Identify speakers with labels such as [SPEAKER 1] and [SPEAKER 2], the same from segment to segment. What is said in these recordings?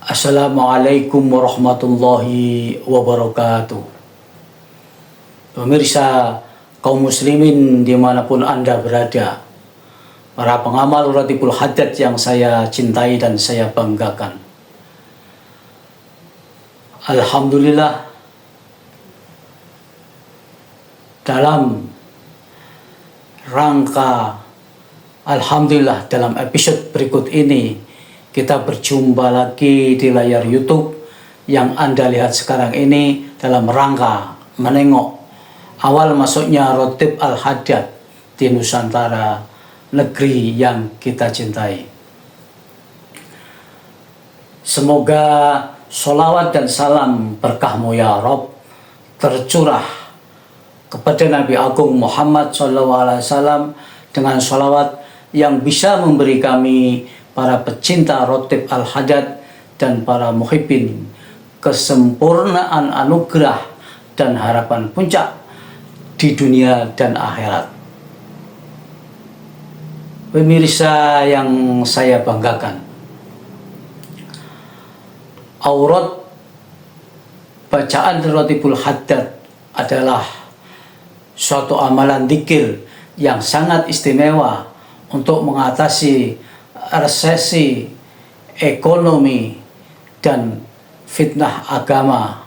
[SPEAKER 1] Assalamualaikum warahmatullahi wabarakatuh. Pemirsa kaum muslimin dimanapun Anda berada, para pengamal Ratibul Haddad yang saya cintai dan saya banggakan. Alhamdulillah, dalam rangka Alhamdulillah dalam episode berikut ini kita berjumpa lagi di layar YouTube yang Anda lihat sekarang ini dalam rangka menengok awal masuknya Ratib Al-Haddad di Nusantara, negeri yang kita cintai. Semoga sholawat dan salam berkahmu ya Rob tercurah kepada Nabi Agung Muhammad SAW dengan sholawat yang bisa memberi kami para pecinta Ratib Al-Haddad dan para muhibbin kesempurnaan anugerah dan harapan puncak di dunia dan akhirat. Pemirsa yang saya banggakan, aurat bacaan Ratibul Haddad adalah suatu amalan dzikir yang sangat istimewa untuk mengatasi resesi ekonomi dan fitnah agama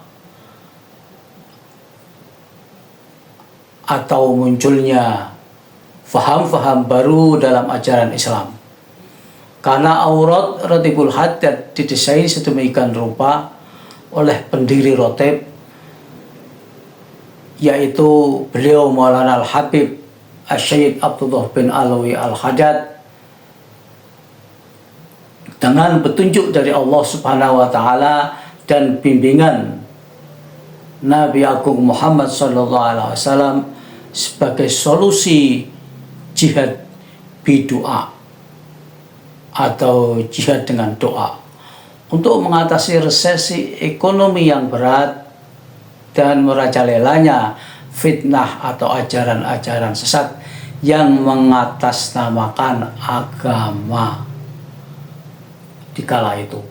[SPEAKER 1] atau munculnya faham-faham baru dalam ajaran Islam. Karena aurat Ratibul Haddad didesain sedemikian rupa oleh pendiri Ratib, yaitu beliau Maulana Al-Habib Asy-Syaikh Abdullah bin Alawi Al-Haddad, dengan petunjuk dari Allah Subhanahu wa Ta'ala dan bimbingan Nabi Agung Muhammad SAW sebagai solusi jihad bidu'a atau jihad dengan doa untuk mengatasi resesi ekonomi yang berat dan merajalelanya fitnah atau ajaran-ajaran sesat yang mengatasnamakan agama di kala itu.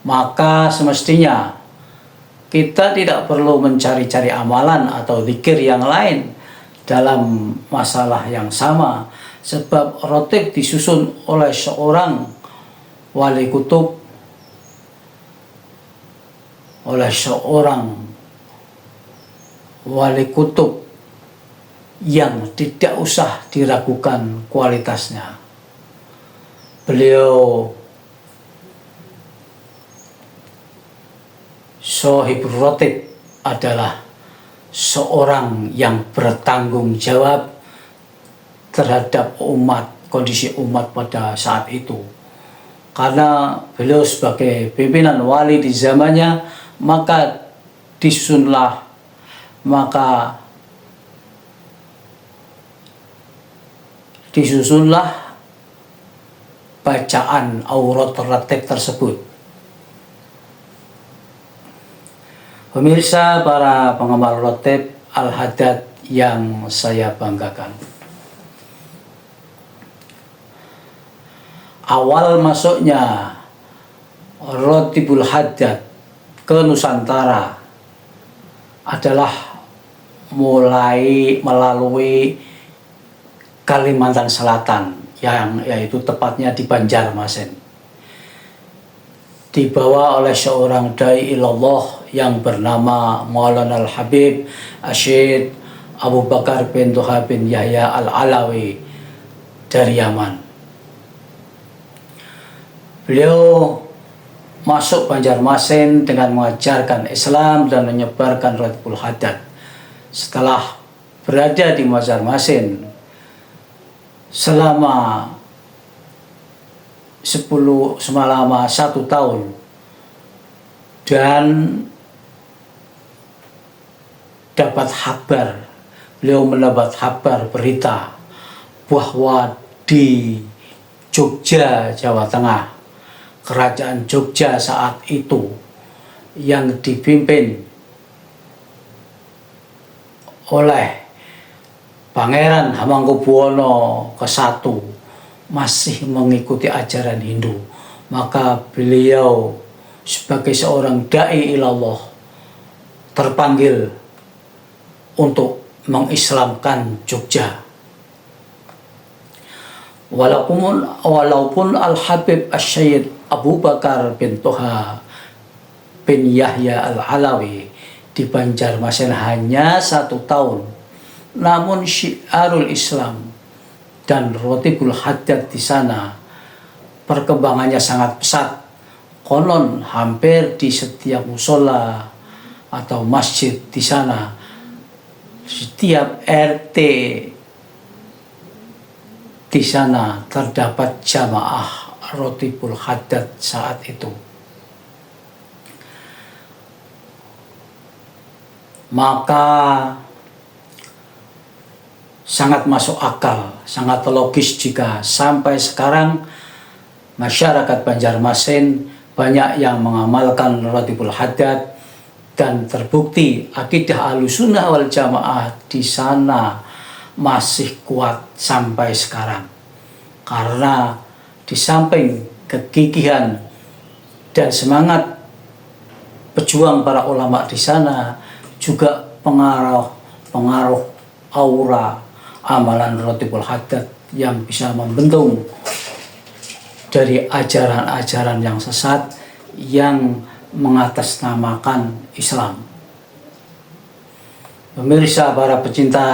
[SPEAKER 1] Maka semestinya kita tidak perlu mencari-cari amalan atau zikir yang lain dalam masalah yang sama, sebab Ratib disusun oleh seorang wali kutub, yang tidak usah diragukan kualitasnya. Beliau Shahibur Ratib adalah seorang yang bertanggung jawab terhadap kondisi umat pada saat itu. Karena beliau sebagai pimpinan wali di zamannya, maka disusunlah bacaan aurat Ratib tersebut. Pemirsa, para penggemar Ratib Al-Haddad yang saya banggakan, awal masuknya Ratibul Haddad ke Nusantara adalah mulai melalui Kalimantan Selatan, yaitu tepatnya di Banjarmasin, dibawa oleh seorang dai ilallah yang bernama Maulana Al-Habib Asy-Syaikh Abu Bakar bin Toha bin Yahya Al-Alawi dari Yaman. Beliau masuk Banjarmasin dengan mengajarkan Islam dan menyebarkan Ratibul Haddad. Setelah berada di Banjarmasin selama 1 tahun dan beliau mendapat kabar berita bahwa di Jogja, Jawa Tengah, kerajaan Jogja saat itu yang dipimpin oleh Pangeran Hamengkubuwono ke-1 masih mengikuti ajaran Hindu, maka beliau sebagai seorang da'i ilallah terpanggil untuk mengislamkan Jogja. Walaupun Al-Habib Asy-Syaikh Abu Bakar bin Toha bin Yahya Al-Alawi di Banjarmasin hanya 1 tahun, namun syiarul Islam dan Rotibul Haddad di sana perkembangannya sangat pesat. Konon hampir di setiap musola atau masjid di sana, setiap RT di sana terdapat jamaah Rotibul Haddad saat itu. Maka sangat masuk akal, sangat logis jika sampai sekarang masyarakat Banjarmasin banyak yang mengamalkan Rotibul Haddad, dan terbukti akidah Ahlussunnah wal Jamaah di sana masih kuat sampai sekarang. Karena di samping kegigihan dan semangat pejuang para ulama di sana, juga pengaruh aura amalan Rotibul Haddad yang bisa membendung dari ajaran-ajaran yang sesat yang mengatasnamakan Islam. Pemirsa, para pecinta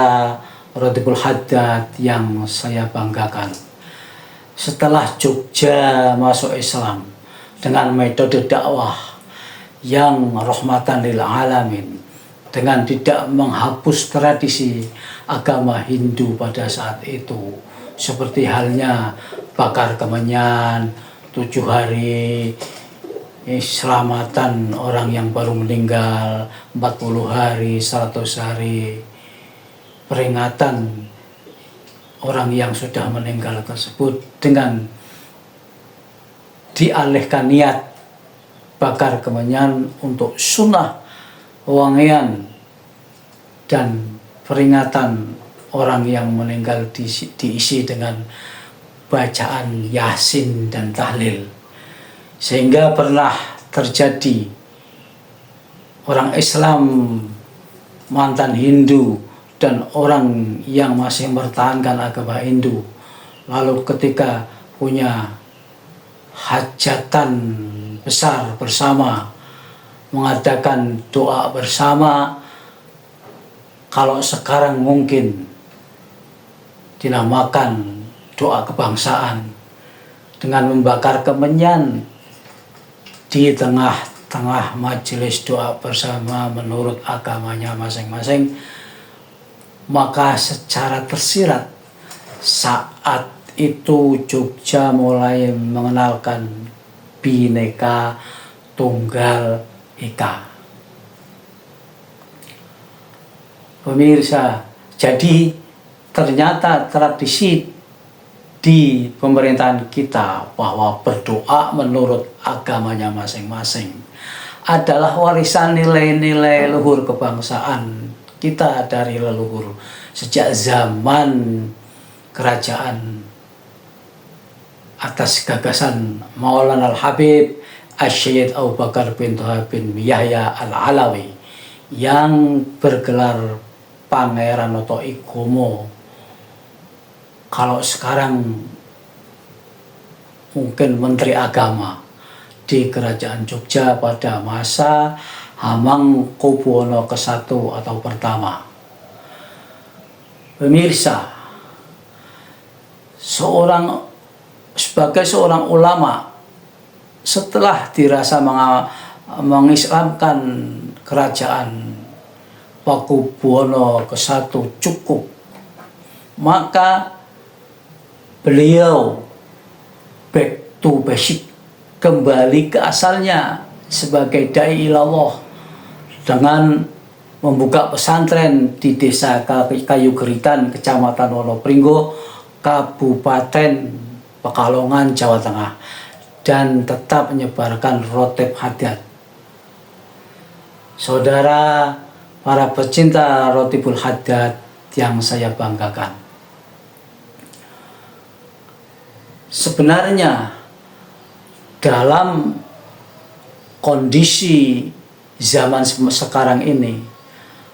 [SPEAKER 1] Rotibul Haddad yang saya banggakan, setelah Jogja masuk Islam dengan metode dakwah yang rahmatan lil alamin, dengan tidak menghapus tradisi agama Hindu pada saat itu, seperti halnya bakar kemenyan, 7 hari, selamatan orang yang baru meninggal, 40 hari, 100 hari, peringatan orang yang sudah meninggal tersebut dengan dialihkan niat bakar kemenyan untuk sunnah wangian dan peringatan orang yang meninggal diisi dengan bacaan Yasin dan tahlil. Sehingga pernah terjadi orang Islam mantan Hindu dan orang yang masih mempertahankan agama Hindu, lalu ketika punya hajatan besar bersama, mengadakan doa bersama, kalau sekarang mungkin dinamakan doa kebangsaan, dengan membakar kemenyan di tengah-tengah majelis doa bersama menurut agamanya masing-masing. Maka secara tersirat saat itu Jogja mulai mengenalkan Bhinneka Tunggal Ika. Pemirsa, jadi ternyata tradisi di pemerintahan kita bahwa berdoa menurut agamanya masing-masing adalah warisan nilai-nilai luhur kebangsaan kita dari leluhur sejak zaman kerajaan atas gagasan Maulana Al-Habib Asy-Syaikh Abu Bakar bin Toha bin Yahya Al-Alawi yang bergelar Pangeran Notoikumo. Kalau sekarang mungkin Menteri Agama di Kerajaan Jogja pada masa Hamengkubuwono ke-1 atau pertama. Pemirsa, sebagai seorang ulama, setelah dirasa mengislamkan Kerajaan Pakubuwono ke-1 cukup, maka beliau back to basic, kembali ke asalnya sebagai da'i ilallah dengan membuka pesantren di desa Kayu Geritan, Kecamatan Wonopringgo, Kabupaten Pekalongan, Jawa Tengah, dan tetap menyebarkan Rotib Haddad. Saudara, para pecinta Rotibul Haddad yang saya banggakan, sebenarnya dalam kondisi zaman sekarang ini,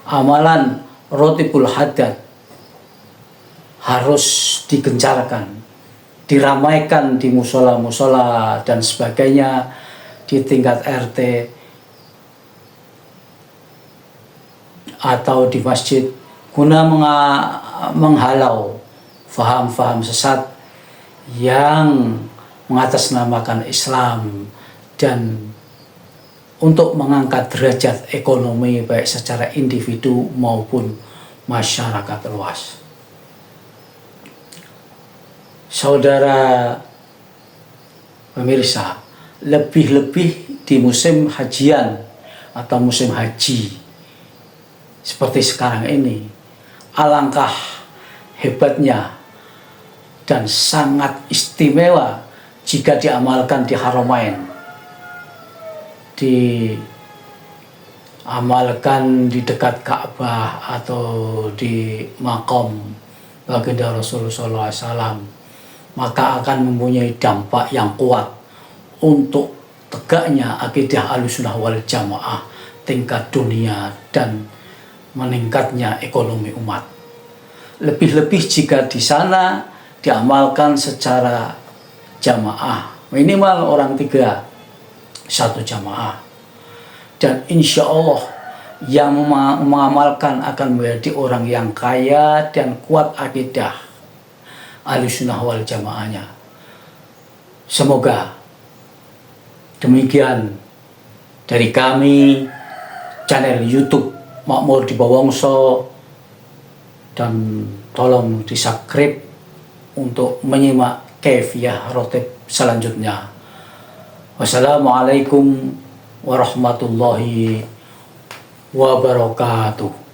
[SPEAKER 1] amalan rotibul hadat harus digencarkan, diramaikan di musola-musola dan sebagainya di tingkat RT atau di masjid, guna menghalau faham-faham sesat yang mengatasnamakan Islam dan untuk mengangkat derajat ekonomi baik secara individu maupun masyarakat luas. Saudara pemirsa, lebih-lebih di musim hajian atau musim haji seperti sekarang ini, alangkah hebatnya dan sangat istimewa jika diamalkan di Haramain, diamalkan di dekat Ka'bah atau di maqam baginda Rasulullah SAW, maka akan mempunyai dampak yang kuat untuk tegaknya akidah Ahlussunnah wal Jamaah tingkat dunia dan meningkatnya ekonomi umat. Lebih-lebih jika di sana diamalkan secara jamaah, minimal orang 3 satu jamaah, dan insya Allah yang mengamalkan akan menjadi orang yang kaya dan kuat akidah Ahlussunnah wal Jamaahnya. Semoga demikian dari kami, channel YouTube Makmur di Bawongso, dan tolong di-subscribe untuk menyimak kaifiah rotib selanjutnya. Wassalamualaikum warahmatullahi wabarakatuh.